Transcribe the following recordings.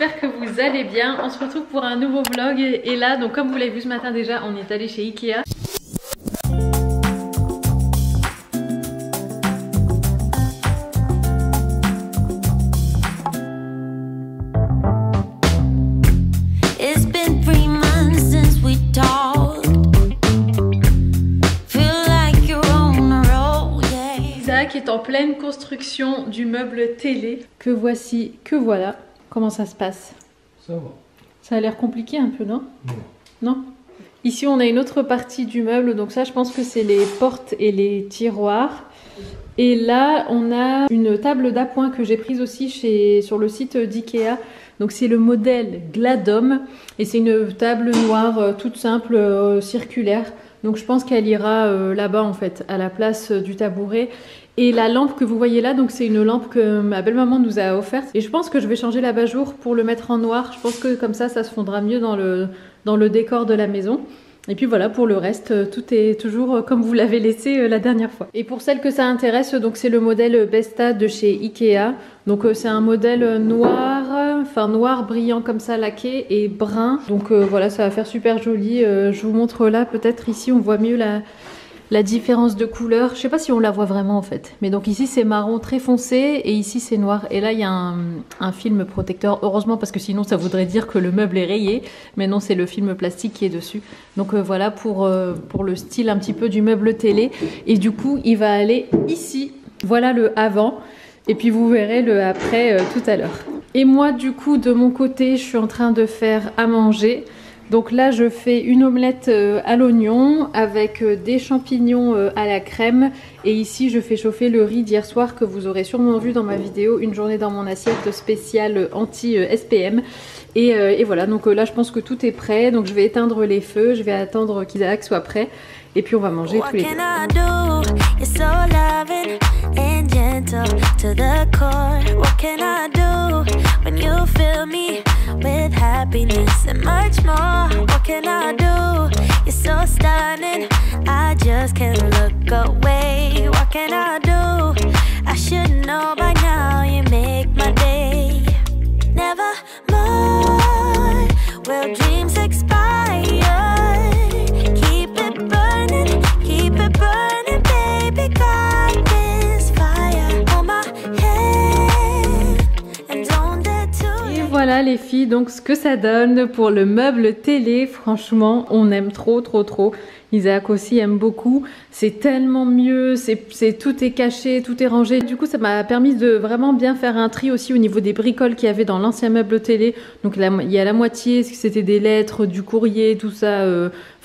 j'espère que vous allez bien. On se retrouve pour un nouveau vlog et là, donc comme vous l'avez vu ce matin déjà, on est allé chez Ikea. Qui est en pleine construction du meuble télé que voici, que voilà. Comment ça se passe? Ça va. Ça a l'air compliqué un peu, non? Non. Non? Ici on a une autre partie du meuble, donc ça je pense que c'est les portes et les tiroirs. Et là on a une table d'appoint que j'ai prise aussi sur le site d'Ikea. Donc c'est le modèle Gladom et c'est une table noire toute simple, circulaire. Donc je pense qu'elle ira là-bas en fait, à la place du tabouret. Et la lampe que vous voyez là, donc c'est une lampe que ma belle-maman nous a offerte. Et je pense que je vais changer l'abat-jour pour le mettre en noir. Je pense que comme ça se fondra mieux dans le décor de la maison. Et puis voilà, pour le reste, tout est toujours comme vous l'avez laissé la dernière fois. Et pour celles que ça intéresse, donc c'est le modèle Besta de chez Ikea. Donc c'est un modèle noir, enfin noir brillant comme ça, laqué et brun. Donc voilà, ça va faire super joli. Je vous montre là, peut-être ici on voit mieux la différence de couleur. Je sais pas si on la voit vraiment en fait. Mais donc ici c'est marron très foncé et ici c'est noir. Et là il y a un film protecteur. Heureusement parce que sinon ça voudrait dire que le meuble est rayé. Mais non, c'est le film plastique qui est dessus. Donc voilà pour le style un petit peu du meuble télé. Et du coup il va aller ici. Voilà le avant. Et puis vous verrez le après tout à l'heure. Et moi du coup de mon côté je suis en train de faire à manger. Donc là je fais une omelette à l'oignon avec des champignons à la crème et ici je fais chauffer le riz d'hier soir que vous aurez sûrement vu dans ma vidéo une journée dans mon assiette spéciale anti-SPM et voilà, donc là je pense que tout est prêt, donc je vais éteindre les feux, je vais attendre qu'Isaac soit prêt et puis on va manger tous les deux. When you fill me with happiness and much more, what can I do? You're so stunning, I just can't look away. What can I do? I should know by now, you make my day. Never more will dreams expire. Keep it burning, baby, got this fire on my head and don't. Voilà les filles, donc ce que ça donne pour le meuble télé, franchement on aime trop. Isaac aussi aime beaucoup, c'est tellement mieux, tout est caché, tout est rangé. Du coup ça m'a permis de vraiment bien faire un tri aussi au niveau des bricoles qu'il y avait dans l'ancien meuble télé. Donc là, il y a la moitié, c'était des lettres, du courrier, tout ça,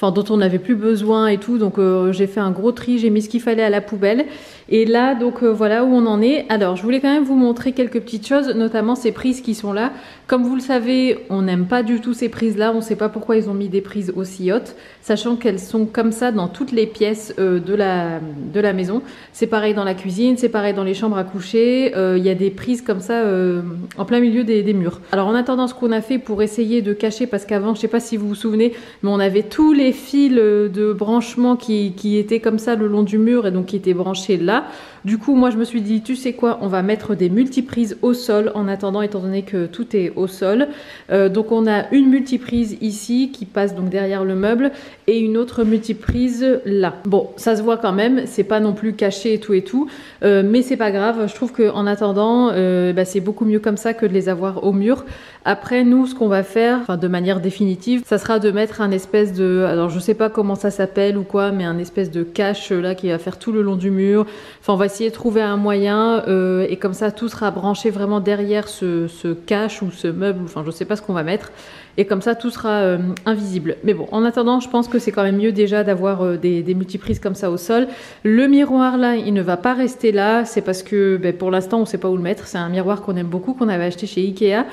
dont on n'avait plus besoin et tout. Donc j'ai fait un gros tri, j'ai mis ce qu'il fallait à la poubelle. Et là donc voilà où on en est. Alors je voulais quand même vous montrer quelques petites choses, notamment ces prises qui sont là. Comme vous le savez, on n'aime pas du tout ces prises là, on ne sait pas pourquoi ils ont mis des prises aussi hautes, sachant qu'elles sont comme ça dans toutes les pièces de la maison. C'est pareil dans la cuisine, c'est pareil dans les chambres à coucher, il y a des prises comme ça en plein milieu des murs. Alors en attendant, ce qu'on a fait pour essayer de cacher, parce qu'avant, je sais pas si vous vous souvenez, mais on avait tous les fils de branchement qui étaient comme ça le long du mur et donc qui étaient branchés là. Du coup, moi je me suis dit, tu sais quoi, on va mettre des multiprises au sol en attendant, étant donné que tout est au sol. Donc on a une multiprise ici qui passe donc derrière le meuble et une autre multiprise là. Bon, ça se voit quand même, c'est pas non plus caché et tout, mais c'est pas grave. Je trouve qu'en attendant, c'est beaucoup mieux comme ça que de les avoir au mur. Après, nous, ce qu'on va faire, de manière définitive, ça sera de mettre un espèce de, alors je sais pas comment ça s'appelle ou quoi, mais un espèce de cache là qui va faire tout le long du mur. Enfin, on va essayer de trouver un moyen et comme ça, tout sera branché vraiment derrière ce cache ou ce meuble. Enfin, je sais pas ce qu'on va mettre. Et comme ça, tout sera invisible. Mais bon, en attendant, je pense que c'est quand même mieux déjà d'avoir des multiprises comme ça au sol. Le miroir là, il ne va pas rester là. C'est parce que pour l'instant, on ne sait pas où le mettre. C'est un miroir qu'on aime beaucoup, qu'on avait acheté chez Ikea.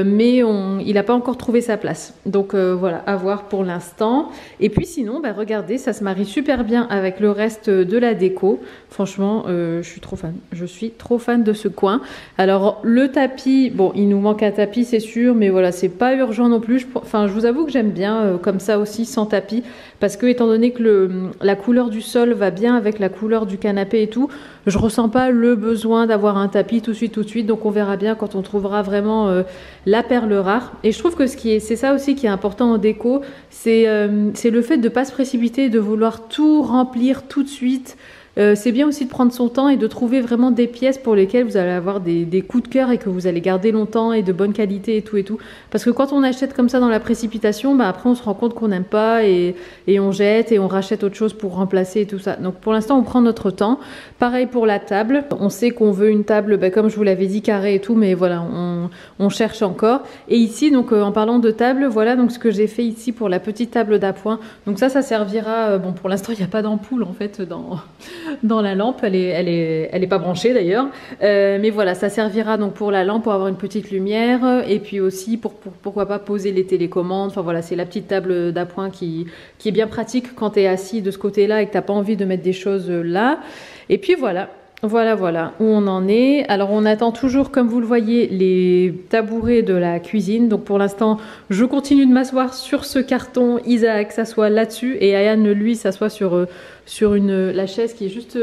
Mais il n'a pas encore trouvé sa place. Donc voilà, à voir pour l'instant. Et puis sinon, regardez, ça se marie super bien avec le reste de la déco. Franchement, je suis trop fan. Je suis trop fan de ce coin. Alors, le tapis, bon, il nous manque un tapis, c'est sûr. Mais voilà, c'est pas urgent non non plus. Enfin, je vous avoue que j'aime bien comme ça aussi, sans tapis, parce que étant donné que la couleur du sol va bien avec la couleur du canapé et tout, je ressens pas le besoin d'avoir un tapis tout de suite. Donc on verra bien quand on trouvera vraiment la perle rare. Et je trouve que c'est ça aussi qui est important en déco, c'est le fait de pas se précipiter, de vouloir tout remplir tout de suite. C'est bien aussi de prendre son temps et de trouver vraiment des pièces pour lesquelles vous allez avoir des coups de cœur et que vous allez garder longtemps et de bonne qualité et tout. Parce que quand on achète comme ça dans la précipitation, bah après on se rend compte qu'on n'aime pas et on jette et on rachète autre chose pour remplacer et tout ça. Donc pour l'instant on prend notre temps. Pareil pour la table. On sait qu'on veut une table, bah, comme je vous l'avais dit, carrée et tout, mais voilà, on cherche encore. Et ici, donc en parlant de table, voilà donc ce que j'ai fait ici pour la petite table d'appoint. Donc ça servira, bon pour l'instant il n'y a pas d'ampoule en fait dans la lampe, elle est pas branchée d'ailleurs, mais voilà, ça servira donc pour la lampe, pour avoir une petite lumière, et puis aussi pourquoi pas poser les télécommandes. Enfin voilà, c'est la petite table d'appoint qui est bien pratique quand tu es assis de ce côté-là et que t'as pas envie de mettre des choses là. Et puis voilà où on en est. Alors on attend toujours, comme vous le voyez, les tabourets de la cuisine. Donc pour l'instant, je continue de m'asseoir sur ce carton. Isaac s'assoit là-dessus et Ayane, lui, s'assoit sur la chaise qui est juste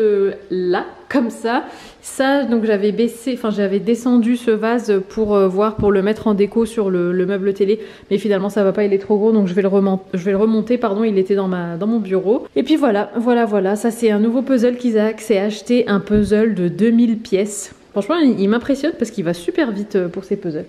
là, comme ça. Ça, donc j'avais descendu ce vase pour voir, pour le mettre en déco sur le meuble télé. Mais finalement, ça va pas, il est trop gros, donc je vais le remonter, pardon, il était dans mon bureau. Et puis voilà. Ça, c'est un nouveau puzzle qu'Isaac s'est acheté, un puzzle de 2000 pièces. Franchement, il m'impressionne parce qu'il va super vite pour ses puzzles.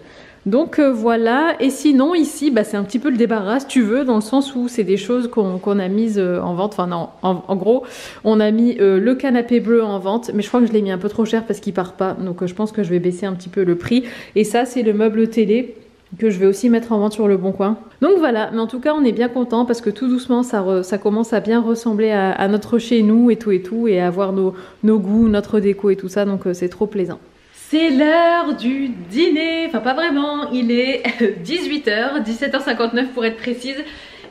Donc voilà, et sinon ici bah, c'est un petit peu le débarras si tu veux, dans le sens où c'est des choses qu'on a mises en vente. Enfin non, en gros on a mis le canapé bleu en vente, mais je crois que je l'ai mis un peu trop cher parce qu'il part pas, donc je pense que je vais baisser un petit peu le prix. Et ça c'est le meuble télé que je vais aussi mettre en vente sur Le Bon Coin. Donc voilà, mais en tout cas on est bien content parce que tout doucement ça commence à bien ressembler à notre chez nous et tout, et à avoir nos goûts, notre déco et tout ça, donc c'est trop plaisant. C'est l'heure du dîner, enfin pas vraiment, il est 18h, 17h59 pour être précise.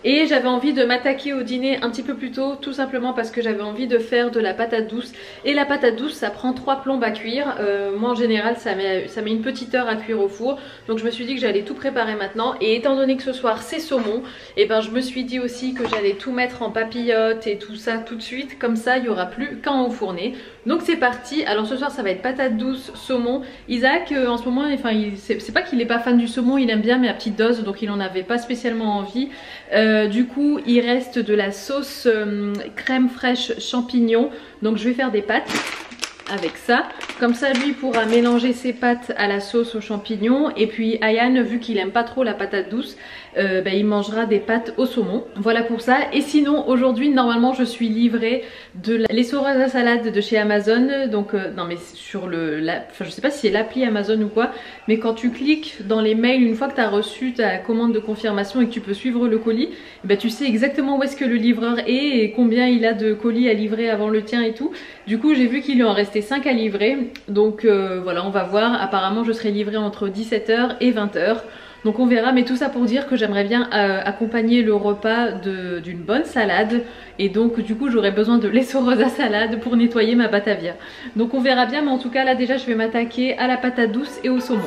Et j'avais envie de m'attaquer au dîner un petit peu plus tôt, tout simplement parce que j'avais envie de faire de la patate douce. Et la patate douce, ça prend 3 plombes à cuire. Moi en général, ça met une petite heure à cuire au four. Donc je me suis dit que j'allais tout préparer maintenant. Et étant donné que ce soir c'est saumon, et ben je me suis dit aussi que j'allais tout mettre en papillote et tout ça tout de suite. Comme ça, il n'y aura plus qu'à enfourner. Donc c'est parti. Alors ce soir ça va être patate douce, saumon. Isaac en ce moment, enfin c'est pas qu'il est pas fan du saumon, il aime bien mais à petite dose, donc il en avait pas spécialement envie. Du coup il reste de la sauce crème fraîche champignon, donc je vais faire des pâtes avec ça. Comme ça lui pourra mélanger ses pâtes à la sauce aux champignons. Et puis Ayane, vu qu'il aime pas trop la patate douce, il mangera des pâtes au saumon. Voilà pour ça. Et sinon aujourd'hui normalement je suis livrée de les Sorosa salade de chez Amazon. Donc non mais sur je sais pas si c'est l'appli Amazon ou quoi, mais quand tu cliques dans les mails, une fois que tu as reçu ta commande de confirmation et que tu peux suivre le colis, tu sais exactement où est-ce que le livreur est et combien il a de colis à livrer avant le tien et tout. Du coup j'ai vu qu'il lui en restait 5 à livrer. Donc voilà, on va voir. Apparemment je serai livrée entre 17h et 20h. Donc on verra, mais tout ça pour dire que j'aimerais bien accompagner le repas d'une bonne salade. Et donc du coup j'aurais besoin de lait Sorosa salade pour nettoyer ma Batavia. Donc on verra bien, mais en tout cas là déjà je vais m'attaquer à la patate douce et au saumon.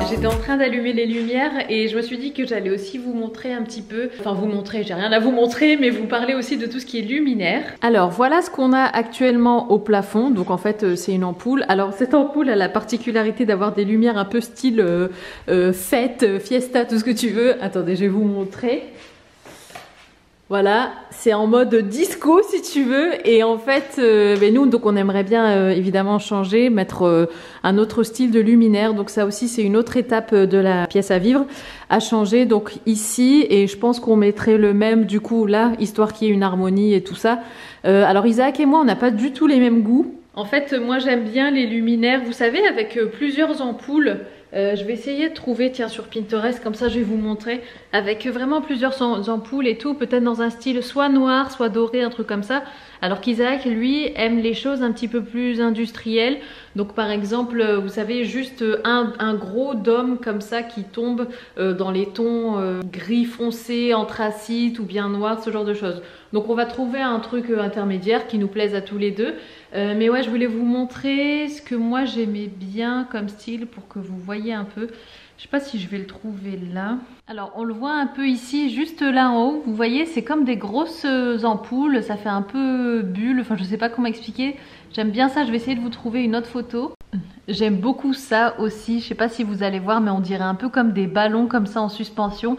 J'étais en train d'allumer les lumières et je me suis dit que j'allais aussi vous montrer un petit peu, enfin vous montrer, j'ai rien à vous montrer, mais vous parler aussi de tout ce qui est luminaire. Alors voilà ce qu'on a actuellement au plafond. Donc en fait c'est une ampoule. Alors cette ampoule a la particularité d'avoir des lumières un peu style fête, fiesta, tout ce que tu veux. Attendez, je vais vous montrer. Voilà, c'est en mode disco si tu veux. Et en fait nous donc on aimerait bien évidemment changer, mettre un autre style de luminaire. Donc ça aussi c'est une autre étape de la pièce à vivre à changer. Donc ici, et je pense qu'on mettrait le même du coup là, histoire qu'il y ait une harmonie et tout ça. Alors Isaac et moi on n'a pas du tout les mêmes goûts. En fait moi j'aime bien les luminaires, vous savez, avec plusieurs ampoules. Je vais essayer de trouver, tiens, sur Pinterest, comme ça je vais vous montrer, avec vraiment plusieurs ampoules et tout, peut-être dans un style soit noir, soit doré, un truc comme ça. Alors qu'Isaac, lui, aime les choses un petit peu plus industrielles. Donc par exemple, vous savez, juste un gros dôme comme ça qui tombe dans les tons gris foncé, anthracite ou bien noir, ce genre de choses. Donc on va trouver un truc intermédiaire qui nous plaise à tous les deux. Mais ouais, je voulais vous montrer ce que moi j'aimais bien comme style pour que vous voyez un peu. Je sais pas si je vais le trouver là. Alors on le voit un peu ici, juste là en haut. Vous voyez, c'est comme des grosses ampoules. Ça fait un peu bulle. Enfin, je sais pas comment expliquer. J'aime bien ça. Je vais essayer de vous trouver une autre photo. J'aime beaucoup ça aussi. Je sais pas si vous allez voir, mais on dirait un peu comme des ballons comme ça en suspension.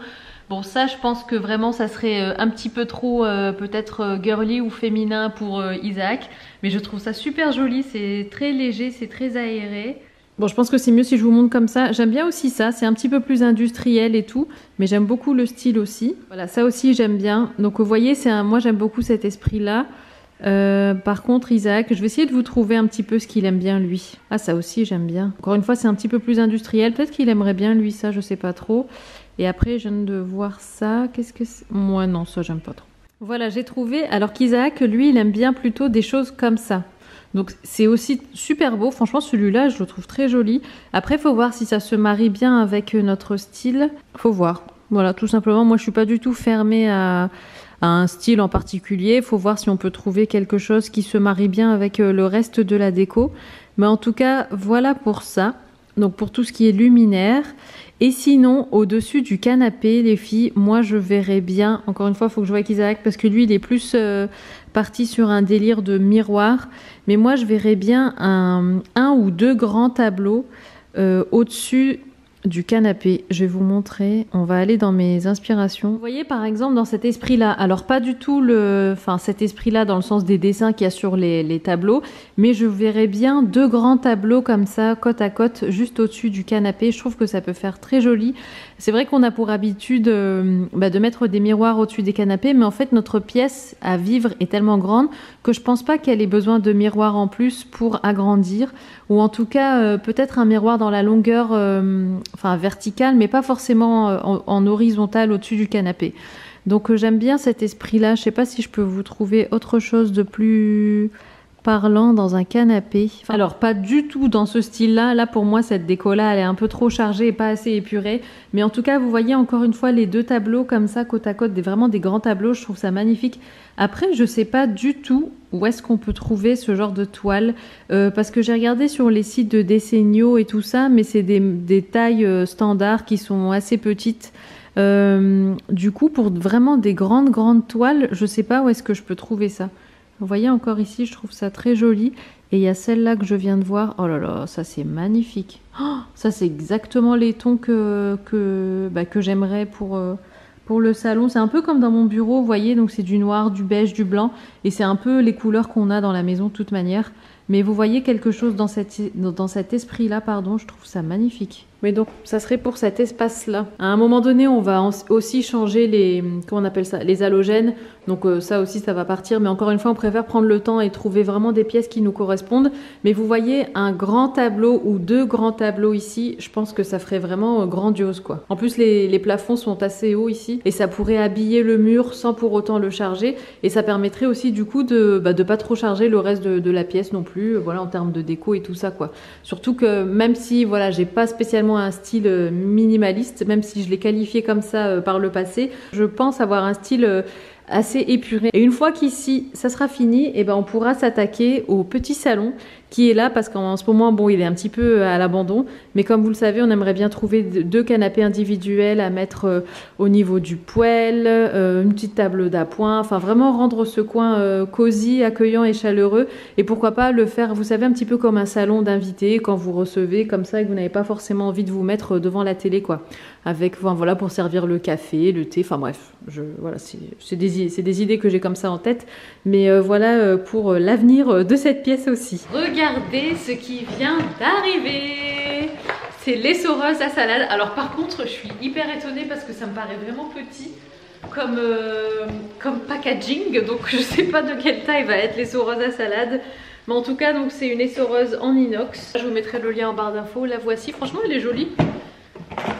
Bon, ça, je pense que vraiment, ça serait un petit peu trop peut-être girly ou féminin pour Isaac. Mais je trouve ça super joli. C'est très léger, c'est très aéré. Bon, je pense que c'est mieux si je vous montre comme ça. J'aime bien aussi ça. C'est un petit peu plus industriel et tout. Mais j'aime beaucoup le style aussi. Voilà, ça aussi, j'aime bien. Donc, vous voyez, moi, j'aime beaucoup cet esprit-là. Par contre, Isaac, je vais essayer de vous trouver un petit peu ce qu'il aime bien, lui. Ah, ça aussi, j'aime bien. Encore une fois, c'est un petit peu plus industriel. Peut-être qu'il aimerait bien, lui, ça, je sais pas trop. Et après, je viens de voir ça. Qu'est-ce que c'est? Moi, non, ça, j'aime pas trop. Voilà, j'ai trouvé. Alors qu'Isaac, lui, il aime bien plutôt des choses comme ça. Donc, c'est aussi super beau. Franchement, celui-là, je le trouve très joli. Après, il faut voir si ça se marie bien avec notre style. Faut voir. Voilà, tout simplement. Moi, je suis pas du tout fermée à un style en particulier. Il faut voir si on peut trouver quelque chose qui se marie bien avec le reste de la déco. Mais en tout cas, voilà pour ça. Donc, pour tout ce qui est luminaire. Et sinon, au-dessus du canapé, les filles, moi je verrais bien, encore une fois, il faut que je voie avec Isaac, parce que lui, il est plus parti sur un délire de miroir. Mais moi, je verrais bien un ou deux grands tableaux au-dessus du canapé. Je vais vous montrer. On va aller dans mes inspirations. Vous voyez, par exemple, dans cet esprit-là, alors pas du tout cet esprit-là dans le sens des dessins qu'il y a sur les tableaux, mais je verrais bien deux grands tableaux comme ça, côte à côte, juste au-dessus du canapé. Je trouve que ça peut faire très joli. C'est vrai qu'on a pour habitude de mettre des miroirs au-dessus des canapés, mais en fait, notre pièce à vivre est tellement grande que je pense pas qu'elle ait besoin de miroirs en plus pour agrandir, ou en tout cas, peut-être un miroir dans la longueur verticale, mais pas forcément en horizontal au-dessus du canapé. Donc j'aime bien cet esprit-là. Je sais pas si je peux vous trouver autre chose de plus parlant dans un canapé. Alors pas du tout dans ce style-là. Là pour moi cette déco-là elle est un peu trop chargée et pas assez épurée. Mais en tout cas vous voyez encore une fois les deux tableaux comme ça côte à côte, vraiment des grands tableaux. Je trouve ça magnifique. Après je sais pas du tout où est-ce qu'on peut trouver ce genre de toile parce que j'ai regardé sur les sites de Decennio et tout ça, mais c'est des tailles standards qui sont assez petites. Du coup pour vraiment des grandes toiles, je sais pas où est-ce que je peux trouver ça. Vous voyez encore ici, je trouve ça très joli. Et il y a celle-là que je viens de voir. Oh là là, ça c'est magnifique. Oh, ça c'est exactement les tons que j'aimerais pour le salon. C'est un peu comme dans mon bureau, vous voyez. Donc c'est du noir, du beige, du blanc. Et c'est un peu les couleurs qu'on a dans la maison de toute manière. Mais vous voyez quelque chose dans cet esprit-là, pardon, je trouve ça magnifique. Mais donc, ça serait pour cet espace-là. À un moment donné, on va aussi changer comment on appelle ça, les halogènes. Donc ça aussi, ça va partir. Mais encore une fois, on préfère prendre le temps et trouver vraiment des pièces qui nous correspondent. Mais vous voyez, un grand tableau ou deux grands tableaux ici, je pense que ça ferait vraiment grandiose, quoi. En plus, les plafonds sont assez hauts ici. Et ça pourrait habiller le mur sans pour autant le charger. Et ça permettrait aussi, du coup, de pas trop charger le reste de la pièce non plus. Voilà, en termes de déco et tout ça, quoi. Surtout que même si, voilà, j'ai pas spécialement un style minimaliste, même si je l'ai qualifié comme ça par le passé, je pense avoir un style assez épuré. Et une fois qu'ici ça sera fini, et ben on pourra s'attaquer au petit salon qui est là parce qu'en ce moment bon il est un petit peu à l'abandon, mais comme vous le savez on aimerait bien trouver deux canapés individuels à mettre au niveau du poêle, une petite table d'appoint, enfin vraiment rendre ce coin cosy, accueillant et chaleureux, et pourquoi pas le faire, vous savez, un petit peu comme un salon d'invités quand vous recevez comme ça et que vous n'avez pas forcément envie de vous mettre devant la télé, quoi, avec, enfin, voilà, pour servir le café, le thé, enfin bref, voilà, c'est des idées que j'ai comme ça en tête, mais voilà pour l'avenir de cette pièce aussi. Regardez ce qui vient d'arriver, c'est l'essoreuse à salade. Alors par contre je suis hyper étonnée parce que ça me paraît vraiment petit. comme packaging, donc je sais pas de quelle taille va être l'essoreuse à salade. Mais en tout cas, donc c'est une essoreuse en inox. Je vous mettrai le lien en barre d'infos. La voici, franchement elle est jolie.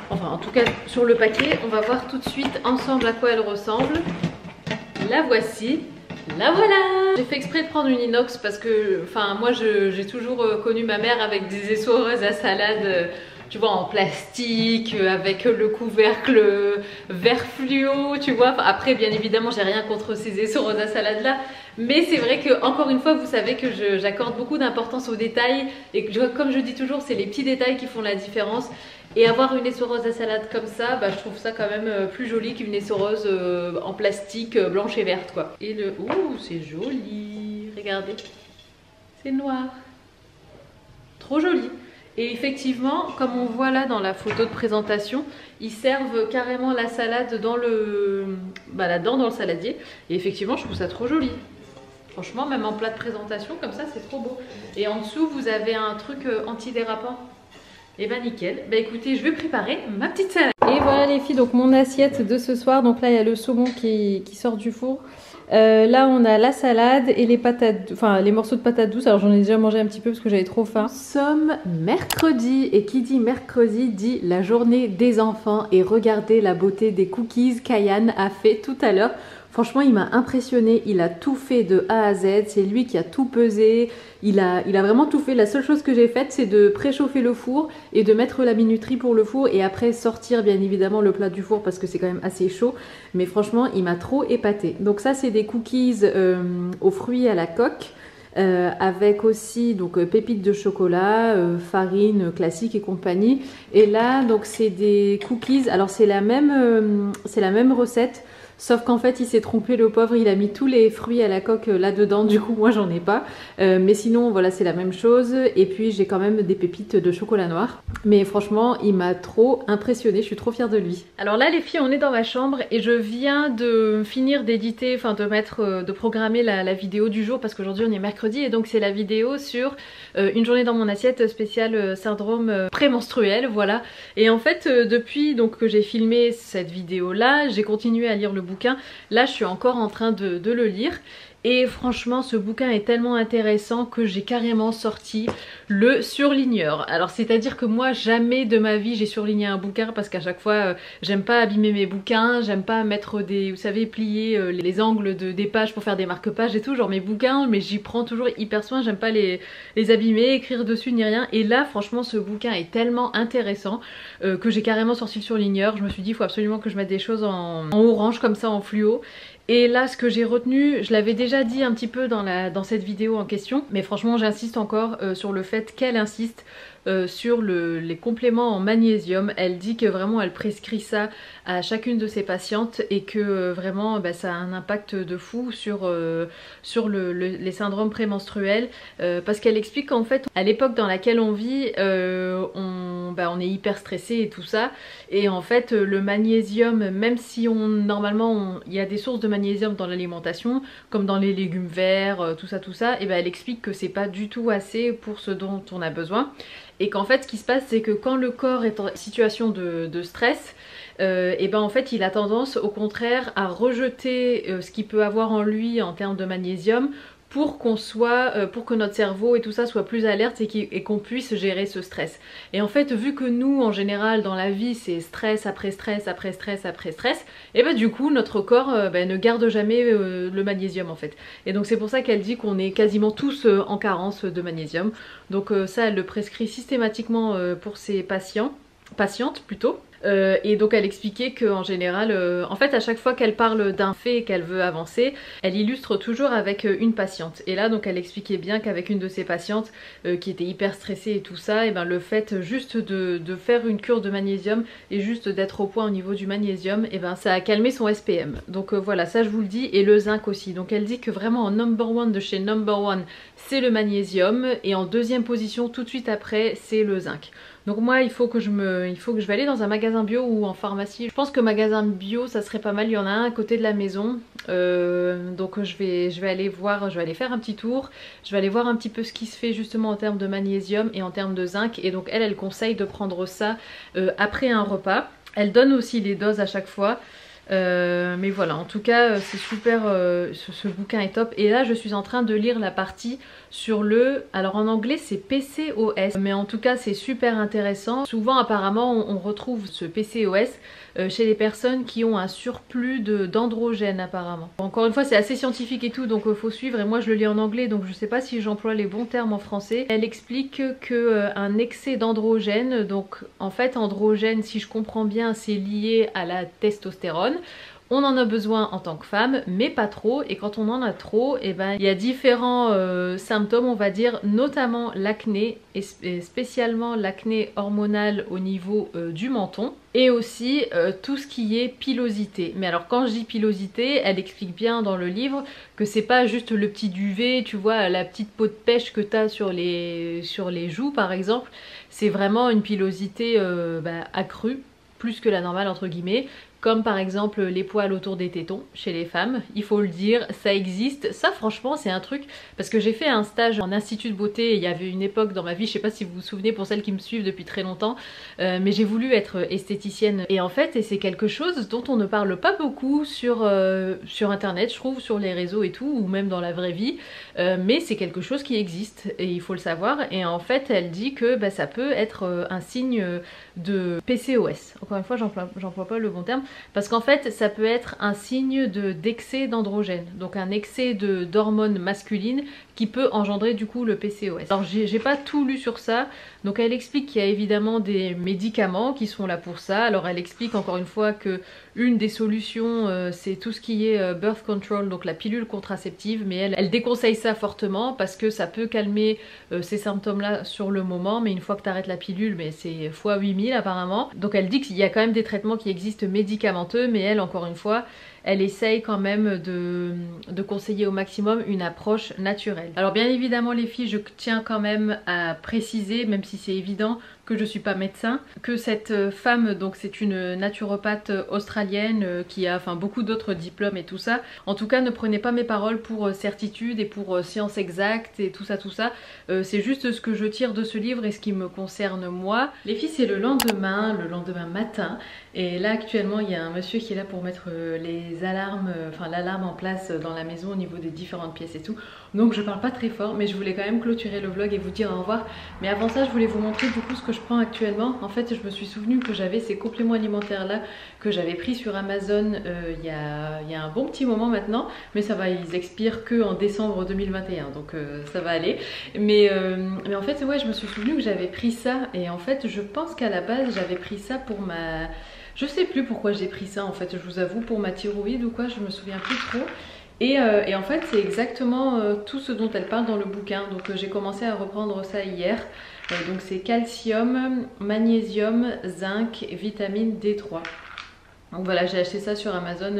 Enfin en tout cas sur le paquet, on va voir tout de suite ensemble à quoi elle ressemble. La voici. La voilà! J'ai fait exprès de prendre une inox parce que, enfin moi j'ai toujours connu ma mère avec des essoreuses à salade, tu vois, en plastique, avec le couvercle vert fluo, tu vois. Enfin, après bien évidemment j'ai rien contre ces essoreuses à salade là, mais c'est vrai que encore une fois vous savez que j'accorde beaucoup d'importance aux détails et que comme je dis toujours c'est les petits détails qui font la différence. Et avoir une essoreuse à salade comme ça, bah, je trouve ça quand même plus joli qu'une essoreuse en plastique blanche et verte quoi. Et le... Ouh, c'est joli, regardez, c'est noir, trop joli. Et effectivement, comme on voit là dans la photo de présentation, ils servent carrément la salade dans le... bah, là-dedans dans le saladier. Et effectivement, je trouve ça trop joli. Franchement, même en plat de présentation comme ça, c'est trop beau. Et en dessous, vous avez un truc antidérapant. Et bah nickel, bah écoutez, je vais préparer ma petite salade. Et voilà les filles, donc mon assiette de ce soir. Donc là il y a le saumon qui sort du four. Là on a la salade et les patates, enfin les morceaux de patates douces. Alors j'en ai déjà mangé un petit peu parce que j'avais trop faim. Nous sommes mercredi et qui dit mercredi dit la journée des enfants. Et regardez la beauté des cookies qu'Ayane a fait tout à l'heure. Franchement, il m'a impressionné, il a tout fait de A à Z, c'est lui qui a tout pesé, il a vraiment tout fait. La seule chose que j'ai faite, c'est de préchauffer le four et de mettre la minuterie pour le four et après sortir bien évidemment le plat du four parce que c'est quand même assez chaud. Mais franchement, il m'a trop épaté. Donc ça, c'est des cookies aux fruits à la coque. Avec aussi donc pépites de chocolat, farine classique et compagnie. Et là, donc c'est des cookies. Alors c'est la même recette. Sauf qu'en fait il s'est trompé le pauvre, il a mis tous les fruits à la coque là-dedans, du coup moi j'en ai pas. Mais sinon voilà c'est la même chose. Et puis j'ai quand même des pépites de chocolat noir. Mais franchement il m'a trop impressionnée, je suis trop fière de lui. Alors là les filles on est dans ma chambre et je viens de finir d'éditer, enfin de programmer la vidéo du jour parce qu'aujourd'hui on est mercredi et donc c'est la vidéo sur une journée dans mon assiette spéciale syndrome prémenstruel, voilà. Et en fait depuis donc que j'ai filmé cette vidéo là, j'ai continué à lire le bouquin. Là je suis encore en train de le lire et franchement ce bouquin est tellement intéressant que j'ai carrément sorti le surligneur. Alors c'est à dire que moi jamais de ma vie j'ai surligné un bouquin parce qu'à chaque fois j'aime pas abîmer mes bouquins, j'aime pas mettre des, vous savez, plier les angles des pages pour faire des marque-pages et tout, genre mes bouquins, mais j'y prends toujours hyper soin, j'aime pas les abîmer, écrire dessus ni rien. Et là franchement ce bouquin est tellement intéressant que j'ai carrément sorti le surligneur. Je me suis dit il faut absolument que je mette des choses en orange comme ça, en fluo. Et là ce que j'ai retenu, je l'avais déjà dit un petit peu dans cette vidéo en question, mais franchement j'insiste encore sur le fait qu'elle insiste sur les compléments en magnésium. Elle dit que vraiment elle prescrit ça à chacune de ses patientes et que vraiment bah, ça a un impact de fou sur les syndromes prémenstruels parce qu'elle explique qu'en fait à l'époque dans laquelle on vit on est hyper stressé et tout ça, et en fait le magnésium, même si normalement il y a des sources de magnésium dans l'alimentation comme dans les légumes verts, tout ça, et ben elle explique que c'est pas du tout assez pour ce dont on a besoin. Et qu'en fait ce qui se passe c'est que quand le corps est en situation de stress, et ben en fait il a tendance au contraire à rejeter ce qu'il peut avoir en lui en termes de magnésium pour qu'on soit, pour que notre cerveau et tout ça soit plus alerte et qu'on puisse gérer ce stress. Et en fait vu que nous en général dans la vie c'est stress après stress après stress après stress, et ben du coup notre corps ne garde jamais le magnésium en fait. Et donc c'est pour ça qu'elle dit qu'on est quasiment tous en carence de magnésium. Donc ça elle le prescrit systématiquement pour ses patientes plutôt. Et donc elle expliquait qu'en général, en fait à chaque fois qu'elle parle d'un fait et qu'elle veut avancer, elle illustre toujours avec une patiente. Et là donc elle expliquait bien qu'avec une de ses patientes qui était hyper stressée et tout ça, et ben le fait juste de faire une cure de magnésium et juste d'être au point au niveau du magnésium, et ben ça a calmé son SPM. Donc voilà, ça je vous le dis, et le zinc aussi. Donc elle dit que vraiment en number one de chez number one c'est le magnésium et en deuxième position tout de suite après c'est le zinc. Donc moi il faut que je vais aller dans un magasin bio ou en pharmacie. Je pense que magasin bio ça serait pas mal, il y en a un à côté de la maison. Donc je vais aller voir, je vais aller faire un petit tour. Je vais aller voir un petit peu ce qui se fait justement en termes de magnésium et en termes de zinc. Et donc elle conseille de prendre ça après un repas. Elle donne aussi les doses à chaque fois. Mais voilà, en tout cas c'est super, ce bouquin est top. Et là je suis en train de lire la partie sur le, alors en anglais c'est PCOS, mais en tout cas c'est super intéressant. Souvent apparemment on retrouve ce PCOS chez les personnes qui ont un surplus d'androgènes apparemment. Encore une fois c'est assez scientifique et tout, donc faut suivre, et moi je le lis en anglais donc je sais pas si j'emploie les bons termes en français. Elle explique que un excès d'androgène, donc en fait androgène si je comprends bien c'est lié à la testostérone. On en a besoin en tant que femme, mais pas trop, et quand on en a trop, eh ben, il y a différents symptômes, on va dire, notamment l'acné, et spécialement l'acné hormonale au niveau du menton, et aussi tout ce qui est pilosité. Mais alors quand je dis pilosité, elle explique bien dans le livre que c'est pas juste le petit duvet, tu vois, la petite peau de pêche que t'as sur les joues par exemple, c'est vraiment une pilosité accrue, plus que la normale entre guillemets, comme par exemple les poils autour des tétons chez les femmes, il faut le dire, ça existe. Ça franchement c'est un truc, parce que j'ai fait un stage en institut de beauté, et il y avait une époque dans ma vie, je sais pas si vous vous souvenez pour celles qui me suivent depuis très longtemps, mais j'ai voulu être esthéticienne, et en fait c'est quelque chose dont on ne parle pas beaucoup sur internet, je trouve, sur les réseaux et tout, ou même dans la vraie vie, mais c'est quelque chose qui existe et il faut le savoir. Et en fait elle dit que ça peut être un signe de PCOS, encore une fois j'emploie pas le bon terme, parce qu'en fait ça peut être un signe d'excès d'androgène, donc un excès d'hormones masculines qui peut engendrer du coup le PCOS. Alors j'ai pas tout lu sur ça, donc elle explique qu'il y a évidemment des médicaments qui sont là pour ça. Alors elle explique encore une fois que une des solutions c'est tout ce qui est birth control, donc la pilule contraceptive, mais elle déconseille ça fortement parce que ça peut calmer ces symptômes là sur le moment, mais une fois que tu arrêtes la pilule, mais c'est x 8000 apparemment. Donc elle dit qu'il y a quand même des traitements qui existent médicamenteux, mais elle, encore une fois, elle essaye quand même de conseiller au maximum une approche naturelle. Alors bien évidemment les filles, je tiens quand même à préciser, même si c'est évident, que je suis pas médecin, que cette femme, donc c'est une naturopathe australienne qui a beaucoup d'autres diplômes et tout ça. En tout cas ne prenez pas mes paroles pour certitude et pour science exacte et tout ça. C'est juste ce que je tire de ce livre et ce qui me concerne moi. Les filles, c'est le lendemain matin, et là actuellement il y a un monsieur qui est là pour mettre les alarmes, l'alarme en place dans la maison au niveau des différentes pièces et tout. Donc je parle pas très fort, mais je voulais quand même clôturer le vlog et vous dire au revoir. Mais avant ça je voulais vous montrer du coup ce que je prends actuellement. En fait je me suis souvenu que j'avais ces compléments alimentaires là que j'avais pris sur Amazon il y a un bon petit moment maintenant, mais ça va, ils expirent que en décembre 2021, donc ça va aller. Mais en fait ouais, je me suis souvenu que j'avais pris ça, et en fait je pense qu'à la base j'avais pris ça pour ma... Je sais plus pourquoi j'ai pris ça en fait, je vous avoue, pour ma thyroïde ou quoi, je me souviens plus trop. Et en fait c'est exactement tout ce dont elle parle dans le bouquin, donc j'ai commencé à reprendre ça hier. Donc c'est calcium, magnésium, zinc, vitamine D3. Donc voilà, j'ai acheté ça sur Amazon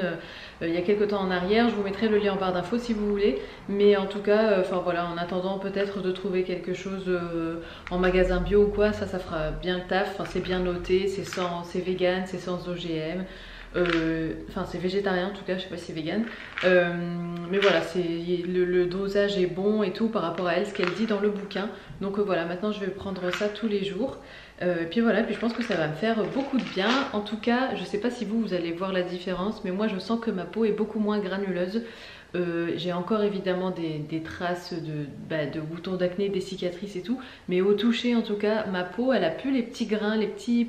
il y a quelques temps en arrière, je vous mettrai le lien en barre d'infos si vous voulez. Mais en tout cas, voilà, en attendant peut-être de trouver quelque chose en magasin bio ou quoi, ça fera bien le taf, c'est bien noté, c'est vegan, c'est sans OGM. C'est végétarien en tout cas, je sais pas si c'est vegan, mais voilà, le dosage est bon et tout par rapport à elle, ce qu'elle dit dans le bouquin. Donc voilà, maintenant je vais prendre ça tous les jours, puis voilà, puis je pense que ça va me faire beaucoup de bien. En tout cas je sais pas si vous allez voir la différence, mais moi je sens que ma peau est beaucoup moins granuleuse. J'ai encore évidemment des traces de boutons d'acné, des cicatrices et tout, mais au toucher en tout cas ma peau elle a plus les petits grains,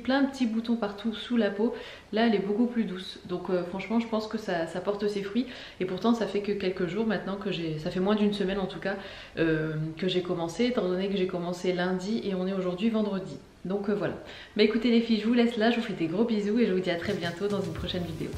plein de petits boutons partout sous la peau. Là elle est beaucoup plus douce, donc franchement je pense que ça porte ses fruits. Et pourtant ça fait que quelques jours maintenant que ça fait moins d'une semaine en tout cas que j'ai commencé, étant donné que j'ai commencé lundi et on est aujourd'hui vendredi. Donc voilà. Bah écoutez les filles, je vous laisse là, je vous fais des gros bisous et je vous dis à très bientôt dans une prochaine vidéo.